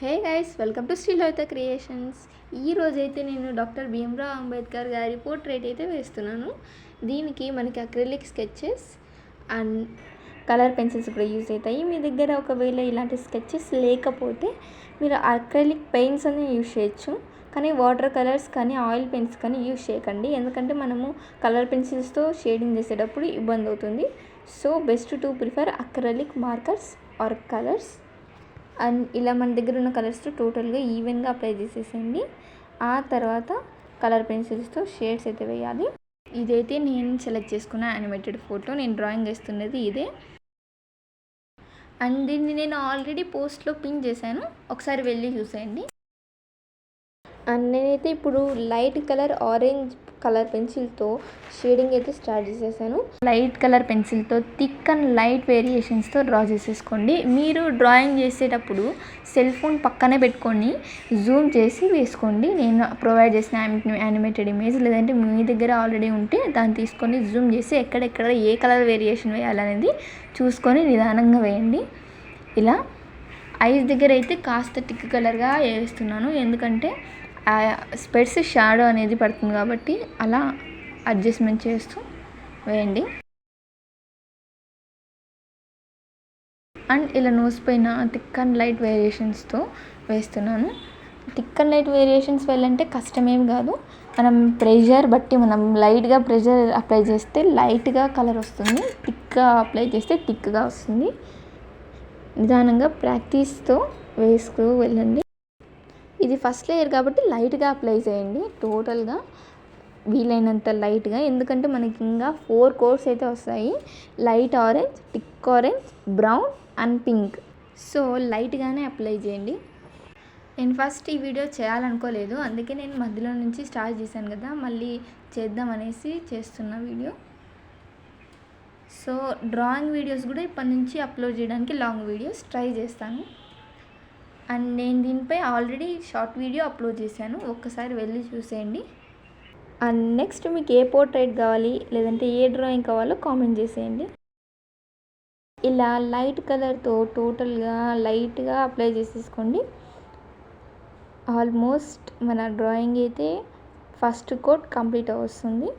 Hey guys, welcome to Sri Lalitha creations. ఈరోజైతే నేను doctor Bhimrao Ambedkar గారి పోర్ట్రేట్ అయితే వేస్తున్నాను. దీనికి మనకి acrylic sketches and colour pencils కూడా యూజ్ అవుతాయి. మీ దగ్గర ఒకవేళ ఇలాంటి స్కెచెస్ లేకపోతే మీరు అక్రిలిక్ పెయింట్స్ అని యూజ్ చేయొచ్చు. కానీ వాటర్ కలర్స్ కానీ ఆయిల్ పెన్స్ కానీ యూజ్ చేయకండి, ఎందుకంటే మనము కలర్ పెన్సిల్స్తో షేడింగ్ చేసేటప్పుడు ఇబ్బంది అవుతుంది. So best to prefer acrylic markers or colours. And ఇలా మన దగ్గర ఉన్న కలర్స్తో టోటల్గా ఈవెన్గా అప్లై చేసేసేయండి. ఆ తర్వాత కలర్ పెన్సిల్స్తో షేడ్స్ అయితే వేయాలి. ఇదైతే నేను సెలెక్ట్ చేసుకున్న యానిమేటెడ్ ఫోటో. నేను డ్రాయింగ్ వేస్తున్నది ఇదే. అండ్ దీన్ని నేను ఆల్రెడీ పోస్ట్లో పిన్ చేశాను, ఒకసారి వెళ్ళి చూసేయండి. అండ్ నేనైతే ఇప్పుడు లైట్ కలర్ ఆరెంజ్ కలర్ పెన్సిల్తో షేడింగ్ అయితే స్టార్ట్ చేసేసాను. లైట్ కలర్ పెన్సిల్తో థిక్ అండ్ లైట్ వేరియేషన్స్తో డ్రా చేసేసుకోండి. మీరు డ్రాయింగ్ చేసేటప్పుడు సెల్ ఫోన్ పక్కనే పెట్టుకొని జూమ్ చేసి వేసుకోండి. నేను ప్రొవైడ్ చేసిన యానిమేటెడ్ ఇమేజ్, లేదంటే మీ దగ్గర ఆల్రెడీ ఉంటే దాన్ని తీసుకొని జూమ్ చేసి ఎక్కడెక్కడ ఏ కలర్ వేరియేషన్ వేయాలనేది చూసుకొని నిదానంగా వేయండి. ఇలా ఐస్ దగ్గర అయితే కాస్త టిక్ కలర్గా వేస్తున్నాను, ఎందుకంటే స్పెట్స్ షాడో అనేది పడుతుంది కాబట్టి అలా అడ్జస్ట్మెంట్ చేస్తూ వేయండి. అండ్ ఇలా నోస్ పైన థిక్ అండ్ లైట్ వేరియేషన్స్తో వేస్తున్నాను. థిక్ అండ్ లైట్ వేరియేషన్స్ వెళ్ళంటే కష్టమేం కాదు. మనం ప్రెషర్ బట్టి మనం లైట్గా ప్రెషర్ అప్లై చేస్తే లైట్గా కలర్ వస్తుంది, థిక్గా అప్లై చేస్తే థిక్గా వస్తుంది. నిదానంగా ప్రాక్టీస్తో వేసుకు వెళ్ళండి. ఇది ఫస్ట్ లేయర్ కాబట్టి లైట్గా అప్లై చేయండి, టోటల్గా వీలైనంత లైట్గా, ఎందుకంటే మనకి ఇంకా 4 కోడ్స్ అయితే వస్తాయి. Light orange, thick orange, brown and pink. So లైట్గానే అప్లై చేయండి. నేను ఫస్ట్ ఈ వీడియో చేయాలనుకోలేదు, అందుకే నేను మధ్యలో నుంచి స్టార్ట్ చేశాను కదా, మళ్ళీ చేద్దాం అనేసి చేస్తున్న వీడియో. సో డ్రాయింగ్ వీడియోస్ కూడా ఇప్పటి నుంచి అప్లోడ్ చేయడానికి లాంగ్ వీడియోస్ ట్రై చేస్తాను. అండ్ నేను దీనిపై ఆల్రెడీ షార్ట్ వీడియో అప్లోడ్ చేశాను, ఒక్కసారి వెళ్ళి చూసేయండి. అండ్ నెక్స్ట్ మీకు ఏ పోర్ట్రేట్ కావాలి లేదంటే ఏ డ్రాయింగ్ కావాలో కామెంట్ చేసేయండి. ఇలా లైట్ కలర్తో టోటల్గా లైట్గా అప్లై చేసేసుకోండి. ఆల్మోస్ట్ మన డ్రాయింగ్ అయితే ఫస్ట్ కోట్ కంప్లీట్ వస్తుంది.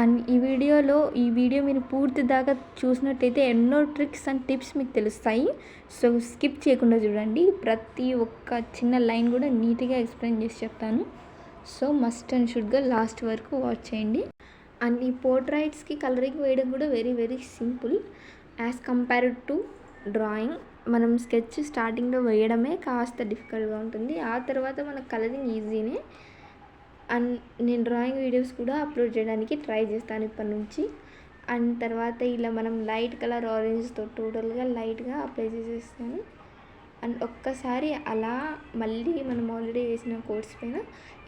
అండ్ ఈ వీడియో మీరు పూర్తి దాకా చూసినట్టయితే ఎన్నో ట్రిక్స్ అండ్ టిప్స్ మీకు తెలుస్తాయి. సో స్కిప్ చేయకుండా చూడండి, ప్రతి ఒక్క చిన్న లైన్ కూడా నీట్గా ఎక్స్ప్లెయిన్ చేసి చెప్తాను. సో మస్ట్ అండ్ షుడ్గా లాస్ట్ వరకు వాచ్ చేయండి. అండ్ ఈ పోర్ట్రైట్స్కి కలరింగ్ వేయడం కూడా very very simple as compared to drawing. మనం స్కెచ్ స్టార్టింగ్లో వేయడమే కాస్త డిఫికల్ట్గా ఉంటుంది, ఆ తర్వాత మన కలరింగ్ ఈజీనే. అండ్ నేను డ్రాయింగ్ వీడియోస్ కూడా అప్లోడ్ చేయడానికి ట్రై చేస్తాను ఇప్పటి నుంచి. అండ్ తర్వాత ఇలా మనం లైట్ కలర్ ఆరెంజ్తో టోటల్గా లైట్గా అప్లై చేసేస్తాను. అండ్ ఒక్కసారి అలా మళ్ళీ మనం ఆల్రెడీ వేసిన కోడ్స్ పైన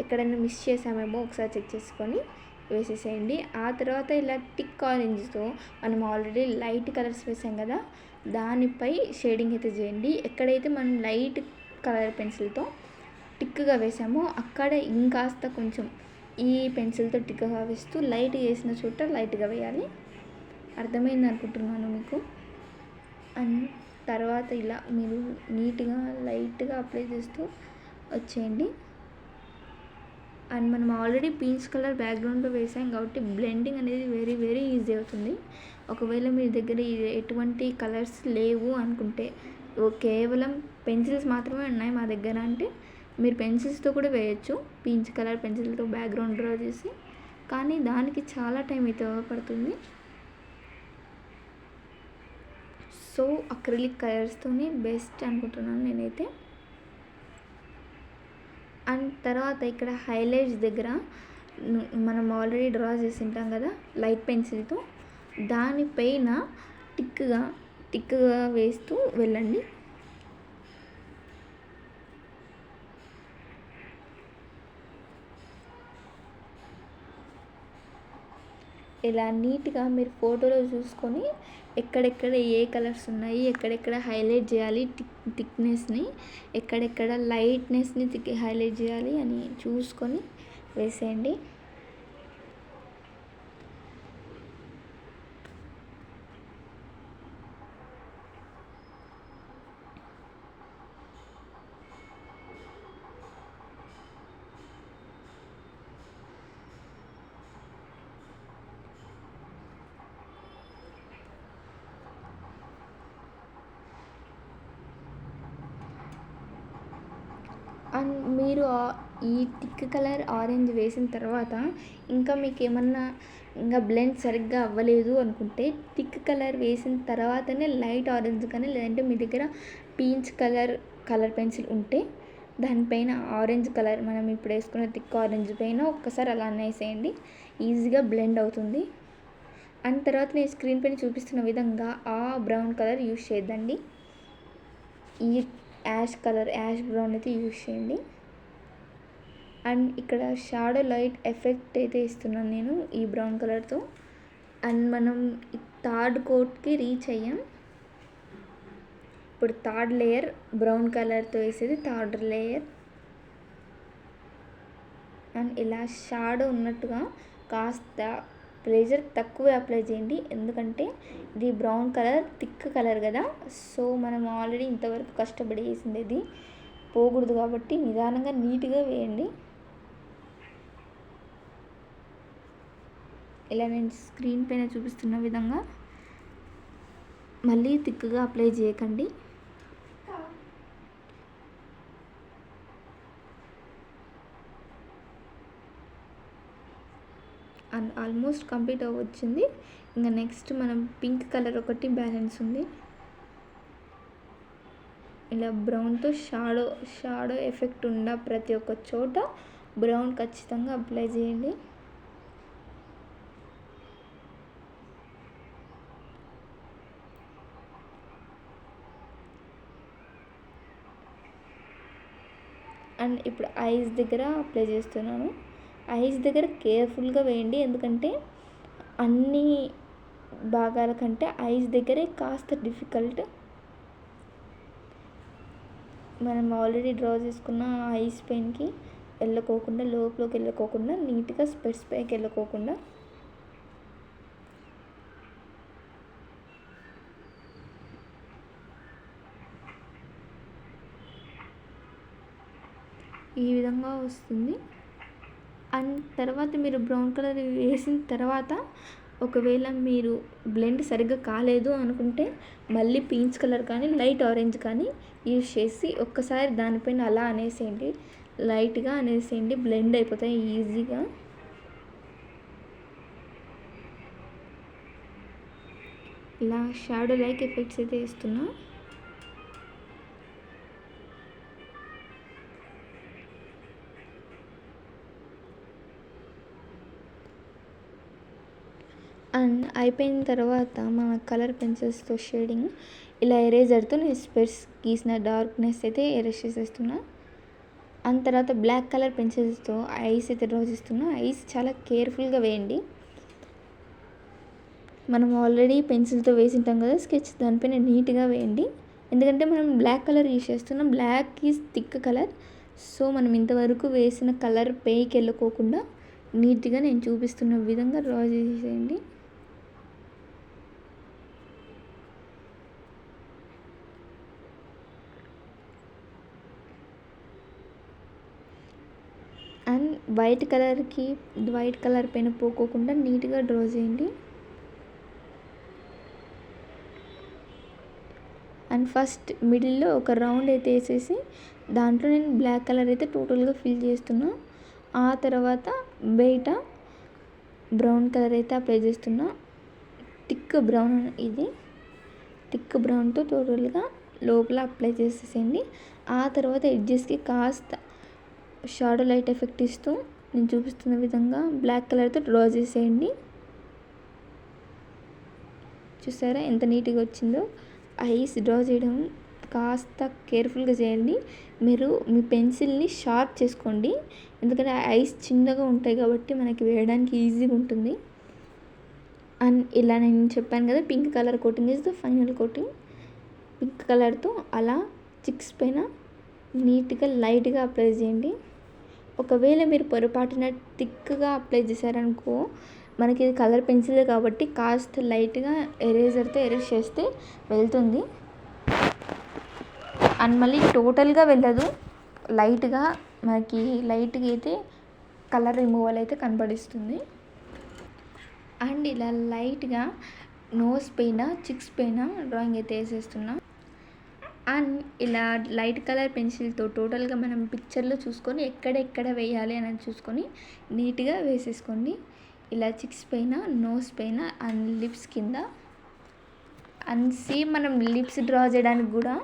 ఎక్కడైనా మిస్ చేసామేమో ఒకసారి చెక్ చేసుకొని వేసేసేయండి. ఆ తర్వాత ఇలా థిక్ ఆరెంజ్తో మనం ఆల్రెడీ లైట్ కలర్స్ వేసాం కదా, దానిపై షేడింగ్ అయితే చేయండి. ఎక్కడైతే మనం లైట్ కలర్ పెన్సిల్తో టిక్గా వేసామో అక్కడే ఇంకాస్త కొంచెం ఈ పెన్సిల్తో టిక్గా వేస్తూ లైట్ వేసిన చోట లైట్గా వేయాలి. అర్థమైంది అనుకుంటున్నాను మీకు. అండ్ తర్వాత ఇలా మీరు నీట్గా లైట్గా అప్లై చేస్తూ వచ్చేయండి. అండ్ మనం ఆల్రెడీ పీచ్ కలర్ బ్యాక్గ్రౌండ్లో వేసాం కాబట్టి బ్లెండింగ్ అనేది వెరీ వెరీ ఈజీ అవుతుంది. ఒకవేళ మీ దగ్గర ఎటువంటి కలర్స్ లేవు అనుకుంటే, కేవలం పెన్సిల్స్ మాత్రమే ఉన్నాయి మా దగ్గర అంటే మీరు పెన్సిల్స్తో కూడా వేయచ్చు, పీచ్ కలర్ పెన్సిల్తో బ్యాక్గ్రౌండ్ డ్రా చేసి. కానీ దానికి చాలా టైం అయితే పడుతుంది. సో అక్రిలిక్ కలర్స్తోనే బెస్ట్ అనుకుంటున్నాను నేనైతే. అండ్ తర్వాత ఇక్కడ హైలైట్స్ దగ్గర మనం ఆల్రెడీ డ్రా చేసి ఉంటాం కదా లైట్ పెన్సిల్తో, దానిపైన టిక్గా వేస్తూ వెళ్ళండి. ఇలా నీట్గా మీరు ఫోటోలో చూసుకొని ఎక్కడెక్కడ ఏ కలర్స్ ఉన్నాయి, ఎక్కడెక్కడ హైలైట్ చేయాలి థిక్నెస్ని, ఎక్కడెక్కడ లైట్నెస్ని హైలైట్ చేయాలి అని చూసుకొని వేసేయండి. అండ్ మీరు ఈ థిక్ కలర్ ఆరెంజ్ వేసిన తర్వాత ఇంకా మీకు ఏమన్నా ఇంకా బ్లెండ్ సరిగ్గా అవ్వలేదు అనుకుంటే థిక్ కలర్ వేసిన తర్వాతనే లైట్ ఆరెంజ్ కానీ లేదంటే మీ దగ్గర పీచ్ కలర్ పెన్సిల్ ఉంటే దానిపైన ఆరెంజ్ కలర్ మనం ఇప్పుడు వేసుకున్న థిక్ ఆరెంజ్ పైన ఒక్కసారి అలా అనేసేయండి, ఈజీగా బ్లెండ్ అవుతుంది. అండ్ తర్వాత నేను స్క్రీన్ పైన చూపిస్తున్న విధంగా ఆ బ్రౌన్ కలర్ యూజ్ చేద్దండి. ఈ యాష్ బ్రౌన్ అయితే యూజ్ చేయండి. అండ్ ఇక్కడ షాడో లైట్ ఎఫెక్ట్ అయితే ఇస్తున్నాను నేను ఈ బ్రౌన్ కలర్తో. అండ్ మనం థర్డ్ కోట్కి రీచ్ అయ్యాం. ఇప్పుడు థర్డ్ లేయర్ బ్రౌన్ కలర్తో వేసేది థర్డ్ లేయర్. అండ్ ఇలా షాడో ఉన్నట్టుగా కాస్త ప్రెషర్ తక్కువ అప్లై చేయండి, ఎందుకంటే ఇది బ్రౌన్ కలర్ థిక్ కలర్ కదా. సో మనం ఆల్రెడీ ఇంతవరకు కష్టపడి వేసింది ఇది పోకూడదు కాబట్టి నిదానంగా నీట్గా వేయండి. ఇలా నేను స్క్రీన్ పైన చూపిస్తున్న విధంగా మళ్ళీ థిక్గా అప్లై చేయకండి. అండ్ ఆల్మోస్ట్ కంప్లీట్ అవ్వచ్చింది. ఇంకా నెక్స్ట్ మనం పింక్ కలర్ ఒకటి బ్యాలెన్స్ ఉంది. ఇలా బ్రౌన్తో షాడో ఎఫెక్ట్ ఉన్న ప్రతి ఒక్క చోట బ్రౌన్ ఖచ్చితంగా అప్లై చేయండి. అండ్ ఇప్పుడు ఐస్ దగ్గర అప్లై చేస్తున్నాను. ఐస్ దగ్గర కేర్ఫుల్గా వేయండి, ఎందుకంటే అన్ని భాగాల కంటే ఐస్ దగ్గరే కాస్త డిఫికల్ట్. మనం ఆల్రెడీ డ్రా చేసుకున్న ఐస్ పెన్కి వెళ్ళకోకుండా లోపలికి వెళ్ళకోకుండా నీట్గా స్పెట్స్ పైకి వెళ్ళకోకుండా ఈ విధంగా వస్తుంది. అండ్ తర్వాత మీరు బ్రౌన్ కలర్ వేసిన తర్వాత ఒకవేళ మీరు బ్లెండ్ సరిగ్గా కాలేదు అనుకుంటే మళ్ళీ పీచ్ కలర్ కానీ లైట్ ఆరెంజ్ కానీ యూజ్ చేసి ఒక్కసారి దానిపైన అలా అనేసేయండి, లైట్గా అనేసేయండి, బ్లెండ్ అయిపోతాయి ఈజీగా. ఇలా షాడో లైక్ ఎఫెక్ట్స్ అయితే ఇస్తున్నా. అండ్ అయిపోయిన తర్వాత మన కలర్ పెన్సిల్స్తో షేడింగ్ ఇలా ఎరేజర్తో నేను స్పెట్స్ గీసిన డార్క్నెస్ అయితే ఎరేజ్ చేసేస్తున్నా. అండ్ తర్వాత బ్లాక్ కలర్ పెన్సిల్స్తో ఐస్ అయితే డ్రా చేస్తున్నా. ఐస్ చాలా కేర్ఫుల్గా వేయండి. మనం ఆల్రెడీ పెన్సిల్తో వేసింటాం కదా స్కెచ్, దానిపైన నీట్గా వేయండి, ఎందుకంటే మనం బ్లాక్ కలర్ యూజ్ చేస్తున్నాం. Black is thick colour, so మనం ఇంతవరకు వేసిన కలర్ పైకి వెళ్ళకోకుండా నీట్గా నేను చూపిస్తున్న విధంగా డ్రా చేసేయండి. అండ్ వైట్ కలర్ పైన పోకోకుండా నీట్గా డ్రా చేయండి. అండ్ ఫస్ట్ మిడిల్లో ఒక రౌండ్ అయితే వేసేసి దాంట్లో నేను బ్లాక్ కలర్ అయితే టోటల్గా ఫిల్ చేస్తున్నా. ఆ తర్వాత బయట బ్రౌన్ కలర్ అయితే అప్లై చేస్తున్నా. థిక్ బ్రౌన్, ఇది థిక్ బ్రౌన్తో టోటల్గా లోపల అప్లై చేసేసేయండి. ఆ తర్వాత ఎడ్జెస్కి కాస్త షాడో లైట్ ఎఫెక్ట్ ఇస్తూ నేను చూపిస్తున్న విధంగా బ్లాక్ కలర్తో డ్రా చేసేయండి. చూసారా ఎంత నీట్గా వచ్చిందో. ఐస్ డ్రా చేయడం కాస్త కేర్ఫుల్గా చేయండి. మీరు మీ పెన్సిల్ని షార్ప్ చేసుకోండి, ఎందుకంటే ఐస్ చిన్నగా ఉంటాయి కాబట్టి మనకి వేయడానికి ఈజీగా ఉంటుంది. అండ్ ఇలా నేను చెప్పాను కదా pink colour coating is the final coating. Pink కలర్తో అలా చిక్స్ పైన నీట్గా లైట్గా అప్లై చేయండి. ఒకవేళ మీరు పొరపాటున థిక్గా అప్లై చేశారనుకో, మనకి ఇది కలర్ పెన్సిల్ కాబట్టి కాస్త లైట్గా ఎరేజర్తో ఎరేజ్ చేస్తే వెళ్తుంది. అండ్ మళ్ళీ టోటల్గా వెళ్ళదు, లైట్గా మనకి లైట్గా అయితే కలర్ రిమూవల్ అయితే కనబడిస్తుంది. అండ్ ఇలా లైట్గా నోస్ పైన చిక్స్ పైన డ్రాయింగ్ అయితే వేసేస్తున్నా. అండ్ ఇలా లైట్ కలర్ పెన్సిల్తో టోటల్గా మనం పిక్చర్లో చూసుకొని ఎక్కడెక్కడ వేయాలి అనేది చూసుకొని నీట్గా వేసేసుకోండి. ఇలా చిక్స్ పైన, నోస్ పైన అండ్ లిప్స్ కింద. అండ్ సేమ్ మనం లిప్స్ డ్రా చేయడానికి కూడా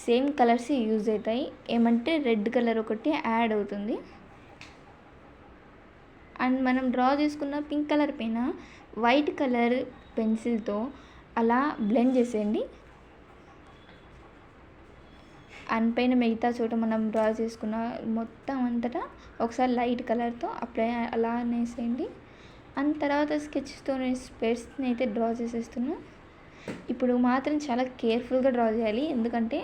సేమ్ కలర్స్ యూజ్ అవుతాయి. ఏమంటే రెడ్ కలర్ ఒకటి యాడ్ అవుతుంది. అండ్ మనం డ్రా చేసుకున్న పింక్ కలర్ పైన వైట్ కలర్ పెన్సిల్తో అలా బ్లెండ్ చేసేయండి. అండ్ పైన మిగతా చోట మనం డ్రా చేసుకున్న మొత్తం అంతటా ఒకసారి లైట్ కలర్తో అప్లై అలా అనేసేయండి. అండ్ తర్వాత స్కెచ్తో నేను స్పెట్స్ని అయితే డ్రా చేసేస్తున్నా. ఇప్పుడు మాత్రం చాలా కేర్ఫుల్గా డ్రా చేయాలి, ఎందుకంటే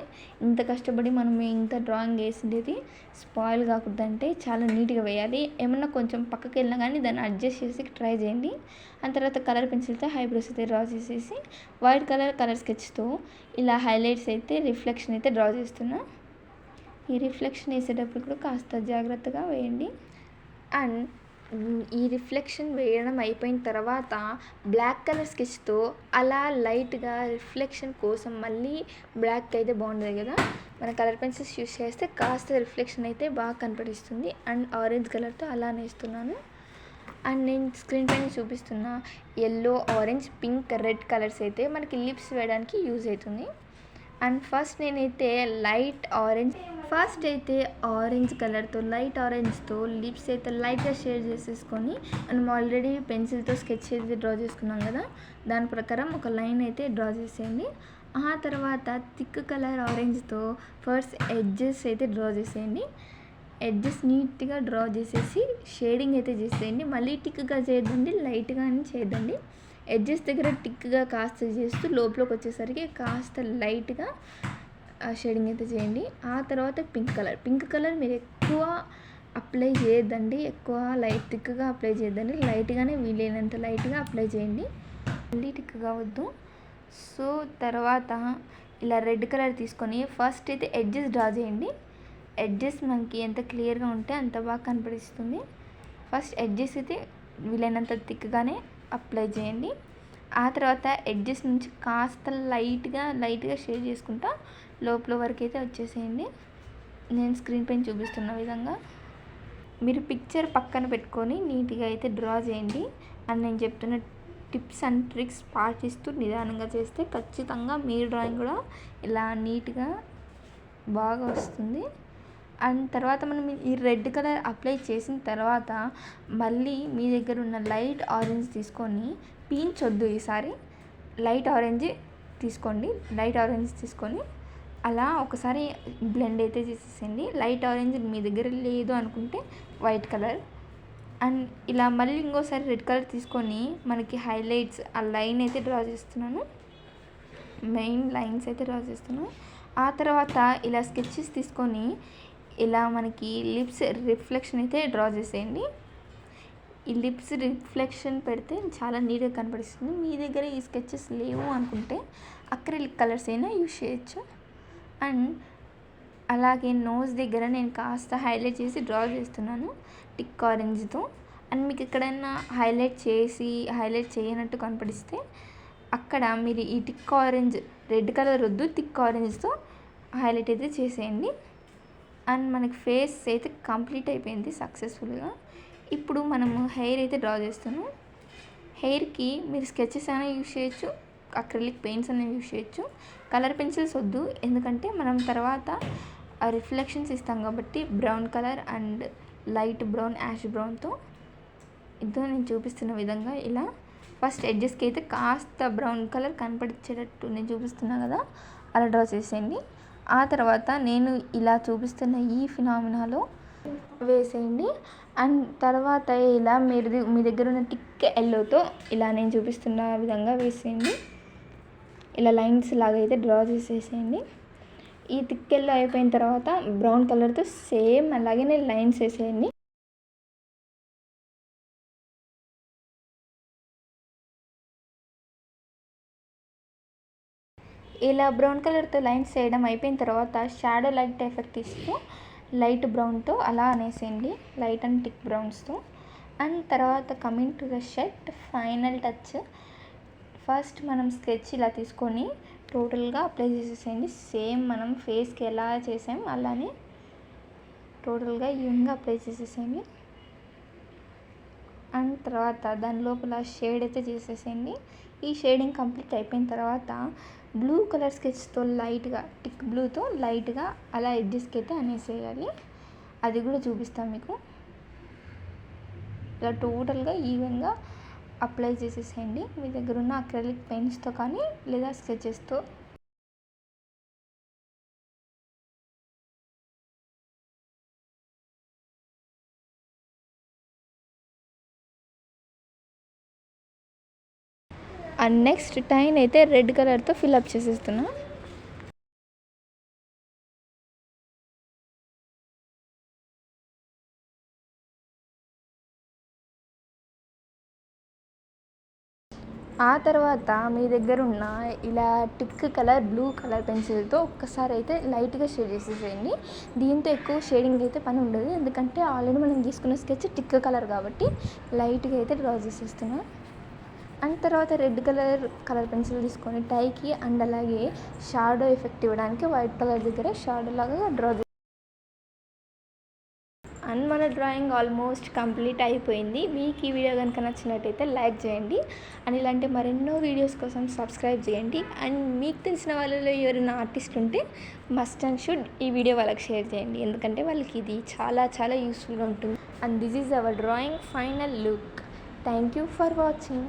ఇంత కష్టపడి మనం ఇంత డ్రాయింగ్ వేసిండేది స్పాయిల్ కాకూడదంటే చాలా నీట్గా వేయాలి. ఏమన్నా కొంచెం పక్కకి వెళ్ళినా కానీ దాన్ని అడ్జస్ట్ చేసి ట్రై చేయండి. ఆ తర్వాత కలర్ పెన్సిల్తో ఐబ్రోస్ అయితే డ్రా చేసేసి వైట్ కలర్ స్కెచ్తో ఇలా హైలైట్స్ అయితే రిఫ్లెక్షన్ అయితే డ్రా చేస్తున్నా. ఈ రిఫ్లెక్షన్ వేసేటప్పుడు కూడా కాస్త జాగ్రత్తగా వేయండి. అండ్ ఈ రిఫ్లెక్షన్ వేయడం అయిపోయిన తర్వాత బ్లాక్ కలర్ స్కెచ్తో అలా లైట్గా రిఫ్లెక్షన్ కోసం మళ్ళీ బ్లాక్ అయితే బాగుంటుంది కదా, మన కలర్ పెన్సిల్స్ యూస్ చేస్తే కాస్త రిఫ్లెక్షన్ అయితే బాగా కనపడిస్తుంది. అండ్ ఆరెంజ్ కలర్తో అలా నేస్తున్నాను. అండ్ నేను స్క్రీన్ పైన చూపిస్తున్న yellow, orange, pink, red colours అయితే మనకి లిప్స్ వేయడానికి యూజ్ అవుతుంది. అండ్ ఫస్ట్ నేనైతే ఆరెంజ్ కలర్తో లైట్ ఆరెంజ్తో లిప్స్ అయితే లైట్గా షేడ్ చేసేసుకొని మనం ఆల్రెడీ పెన్సిల్తో స్కెచ్ అయితే డ్రా చేసుకున్నాం కదా, దాని ప్రకారం ఒక లైన్ అయితే డ్రా చేసేయండి. ఆ తర్వాత థిక్ కలర్ ఆరెంజ్తో ఫస్ట్ ఎడ్జెస్ అయితే డ్రా చేసేయండి. ఎడ్జెస్ నీట్గా డ్రా చేసేసి షేడింగ్ అయితే చేసేయండి. మళ్ళీ టిక్గా చేయొద్దండి, లైట్గా అని చేయొద్దండి. ఎడ్జెస్ దగ్గర టిక్గా కాస్త చేస్తూ లోపలికి వచ్చేసరికి కాస్త లైట్గా షేడింగ్ అయితే చేయండి. ఆ తర్వాత పింక్ కలర్ మీరు ఎక్కువ అప్లై చేయొద్దండి, ఎక్కువ థిక్గా అప్లై చేయొద్దండి, లైట్గానే వీలైనంత లైట్గా అప్లై చేయండి, మళ్ళీ టిక్గా వద్దు. సో తర్వాత ఇలా రెడ్ కలర్ తీసుకొని ఫస్ట్ అయితే ఎడ్జెస్ డ్రా చేయండి. ఎడ్జెస్ మనకి ఎంత క్లియర్గా ఉంటే అంత బాగా కనపడిస్తుంది. ఫస్ట్ ఎడ్జెస్ అయితే వీలైనంత థిక్గానే అప్లై చేయండి. ఆ తర్వాత ఎడ్జెస్ నుంచి కాస్త లైట్గా షేడ్ చేసుకుంటా లోపల వరకు అయితే వచ్చేసేయండి. నేను స్క్రీన్ పైన చూపిస్తున్న విధంగా మీరు పిక్చర్ పక్కన పెట్టుకొని నీట్గా అయితే డ్రా చేయండి. అని నేను చెప్తున్న టిప్స్ అండ్ ట్రిక్స్ పాటిస్తూ నిదానంగా చేస్తే ఖచ్చితంగా మీ డ్రాయింగ్ కూడా ఇలా నీట్గా బాగా వస్తుంది. అండ్ తర్వాత మనం ఈ రెడ్ కలర్ అప్లై చేసిన తర్వాత మళ్ళీ మీ దగ్గర ఉన్న లైట్ ఆరెంజ్ తీసుకొని పీల్చొద్దు, ఈసారి లైట్ ఆరెంజ్ తీసుకొని అలా ఒకసారి బ్లెండ్ అయితే చేసేసేయండి. లైట్ ఆరెంజ్ మీ దగ్గర లేదు అనుకుంటే వైట్ కలర్. అండ్ ఇలా మళ్ళీ ఇంకోసారి రెడ్ కలర్ తీసుకొని మనకి హైలైట్స్ ఆ లైన్ అయితే డ్రా చేస్తున్నాను, మెయిన్ లైన్స్ అయితే డ్రా చేస్తున్నాను. ఆ తర్వాత ఇలా స్కెచెస్ తీసుకొని ఇలా మనకి లిప్స్ రిఫ్లెక్షన్ అయితే డ్రా చేసేయండి. ఈ లిప్స్ రిఫ్లెక్షన్ పెడితే చాలా నీట్గా కనపడిస్తుంది. మీ దగ్గర ఈ స్కెచెస్ లేవు అనుకుంటే అక్రిలిక్ కలర్స్ అయినా యూజ్ చేయొచ్చు. అండ్ అలాగే నోస్ దగ్గర నేను కాస్త హైలైట్ చేసి డ్రా చేస్తున్నాను టిక్ ఆరెంజ్తో. అండ్ మీకు ఎక్కడైనా హైలైట్ చేయనట్టు కనపడిస్తే అక్కడ మీరు ఈ టిక్ ఆరెంజ్, రెడ్ కలర్ వద్దు, టిక్ ఆరెంజ్తో హైలైట్ అయితే చేసేయండి. అండ్ మనకి ఫేస్ అయితే కంప్లీట్ అయిపోయింది సక్సెస్ఫుల్గా. ఇప్పుడు మనము హెయిర్ అయితే డ్రా చేస్తున్నాం. హెయిర్కి మీరు స్కెచెస్ అయినా యూజ్ చేయొచ్చు, అక్రిలిక్ పెయింట్స్ అనేవి యూజ్ చేయొచ్చు. కలర్ పెన్సిల్స్ వద్దు, ఎందుకంటే మనం తర్వాత రిఫ్లెక్షన్స్ ఇస్తాం కాబట్టి brown colour and light brown, ash బ్రౌన్తో ఇదో నేను చూపిస్తున్న విధంగా ఇలా ఫస్ట్ ఎడ్జెస్కి అయితే కాస్త బ్రౌన్ కలర్ కనపడిచ్చేటట్టు నేను చూపిస్తున్నా కదా, అలా డ్రా చేసేయండి. ఆ తర్వాత నేను ఇలా చూపిస్తున్న ఈ ఫినామినాలో వేసేయండి. అండ్ తర్వాత ఇలా మీ దగ్గర ఉన్న టిక్ ఎల్లోతో ఇలా నేను చూపిస్తున్న విధంగా వేసేయండి. ఇలా లైన్స్ లాగా అయితే డ్రా చేసేసేయండి. ఈ టిక్ ఎల్లో అయిపోయిన తర్వాత బ్రౌన్ కలర్తో సేమ్ అలాగే నేను లైన్స్ వేసేయండి. ఇలా బ్రౌన్ కలర్తో లైన్స్ వేయడం అయిపోయిన తర్వాత షాడో లైట్ ఎఫెక్ట్ ఇస్తూ లైట్ బ్రౌన్తో అలా అనేసేయండి, లైట్ అండ్ టిక్ బ్రౌన్స్తో. అండ్ తర్వాత coming to the shirt final touch. First మనం స్కెచ్ ఇలా తీసుకొని టోటల్గా అప్లై చేసేసేయండి. సేమ్ మనం ఫేస్కి ఎలా చేసాం అలానే టోటల్గా ఈవెన్గా అప్లై చేసేసేయండి. అండ్ తర్వాత దాని లోపల షేడ్ అయితే చేసేసేయండి. ఈ షేడింగ్ కంప్లీట్ అయిపోయిన తర్వాత బ్లూ కలర్ స్కెచ్తో లైట్గా టిక్ బ్లూతో లైట్గా అలా ఎడ్జెస్కి అయితే అనేసేయాలి. అది కూడా చూపిస్తాను మీకు. ఇలా టోటల్గా ఈవెన్గా అప్లై చేసేసేయండి. మీ దగ్గర ఉన్న అక్రిలిక్ పెయింట్స్తో కానీ లేదా స్కెచెస్తో. అండ్ నెక్స్ట్ టైం అయితే రెడ్ కలర్తో ఫిల్అప్ చేసేస్తున్నా. ఆ తర్వాత మీ దగ్గర ఉన్న ఇలా టిక్ కలర్ బ్లూ కలర్ పెన్సిల్తో ఒక్కసారి అయితే లైట్గా షేడ్ చేసేసేయండి. దీంతో ఎక్కువ షేడింగ్ అయితే పని ఉండదు, ఎందుకంటే ఆల్రెడీ మనం తీసుకున్న స్కెచ్ టిక్ కలర్ కాబట్టి లైట్గా అయితే డ్రా చేసేస్తున్నా. అండ్ తర్వాత రెడ్ కలర్ పెన్సిల్ తీసుకొని టైకి అండ్ అలాగే షాడో ఎఫెక్ట్ ఇవ్వడానికి వైట్ కలర్ దగ్గర షాడో లాగా డ్రా. అండ్ మన డ్రాయింగ్ ఆల్మోస్ట్ కంప్లీట్ అయిపోయింది. మీకు ఈ వీడియో కనుక నచ్చినట్టయితే లైక్ చేయండి. అండ్ ఇలాంటి మరెన్నో వీడియోస్ కోసం సబ్స్క్రైబ్ చేయండి. అండ్ మీకు తెలిసిన వాళ్ళలో ఎవరైనా ఆర్టిస్ట్ ఉంటే మస్ట్ అండ్ షుడ్ ఈ వీడియో వాళ్ళకి షేర్ చేయండి, ఎందుకంటే వాళ్ళకి ఇది చాలా చాలా యూస్ఫుల్గా ఉంటుంది. And this is our drawing final look. Thank you for watching.